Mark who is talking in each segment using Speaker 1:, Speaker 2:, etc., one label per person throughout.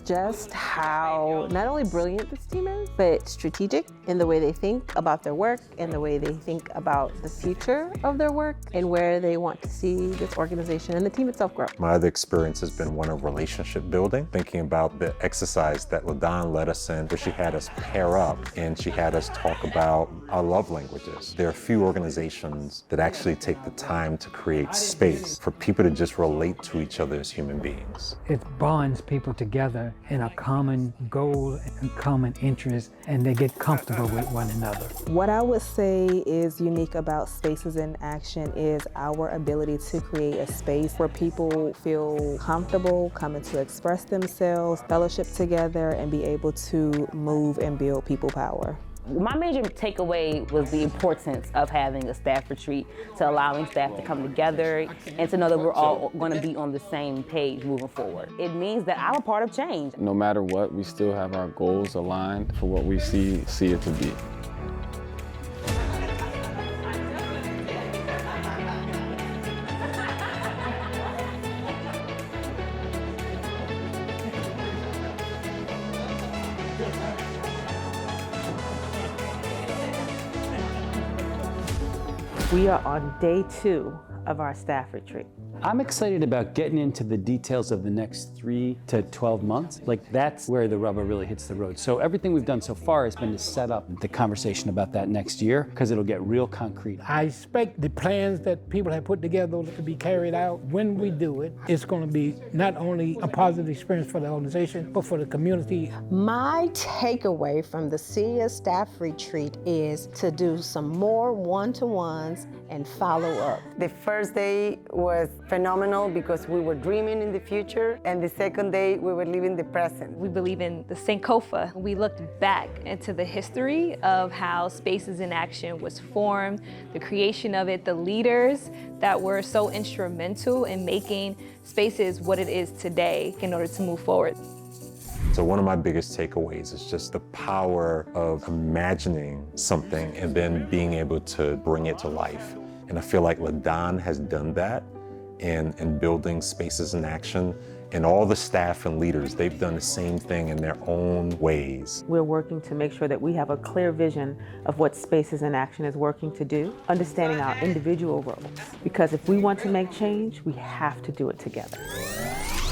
Speaker 1: just how not only brilliant this team is, but strategic in the way they think about their work and the way they think about the future of their work and where they want to see this organization and the team itself grow.
Speaker 2: My other experience has been one of relationship building, thinking about the exercise that LaDon led us in, where she had us pair up and she had us talk about our love languages. There are few organizations that actually take the time to create space for people to just relate to each other as human beings.
Speaker 3: It bonds people together in a common goal and common interest, and they get comfortable with one another.
Speaker 4: What I would say is unique about Spaces in Action is our ability to create a space where people feel comfortable coming to express themselves, fellowship together, and be able to move and build people power.
Speaker 5: My major takeaway was the importance of having a staff retreat, to allowing staff to come together and to know that we're all going to be on the same page moving forward. It means that I'm a part of change.
Speaker 6: No matter what, we still have our goals aligned for what we see it to be.
Speaker 1: We are on day 2 of our staff retreat.
Speaker 7: I'm excited about getting into the details of the next 3 to 12 months. Like, that's where the rubber really hits the road. So everything we've done so far has been to set up the conversation about that next year, because it'll get real concrete.
Speaker 3: I expect the plans that people have put together to be carried out. When we do it, it's going to be not only a positive experience for the organization, but for the community.
Speaker 8: My takeaway from the SIA staff retreat is to do some more one-to-ones and follow up.
Speaker 9: The first day was phenomenal because we were dreaming in the future, and the second day we were living the present.
Speaker 10: We believe in the Sankofa. We looked back into the history of how Spaces in Action was formed, the creation of it, the leaders that were so instrumental in making Spaces what it is today in order to move forward.
Speaker 2: So one of my biggest takeaways is just the power of imagining something and then being able to bring it to life. And I feel like LaDon has done that in building Spaces in Action, and all the staff and leaders, they've done the same thing in their own ways.
Speaker 1: We're working to make sure that we have a clear vision of what Spaces in Action is working to do, understanding our individual roles. Because if we want to make change, we have to do it together.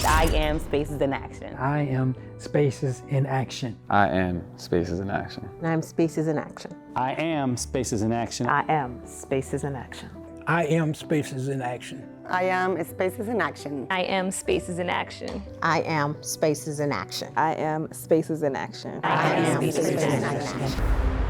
Speaker 5: I am Spaces in Action.
Speaker 3: I am Spaces in Action.
Speaker 6: I am Spaces in Action.
Speaker 1: I'm Spaces in Action.
Speaker 7: I am Spaces in Action.
Speaker 1: I am Spaces in Action.
Speaker 3: I am Spaces in Action.
Speaker 9: I am Spaces in Action.
Speaker 10: I am Spaces in Action.
Speaker 8: I am Spaces in Action.
Speaker 4: I am Spaces in Action.
Speaker 8: I am Spaces in Action.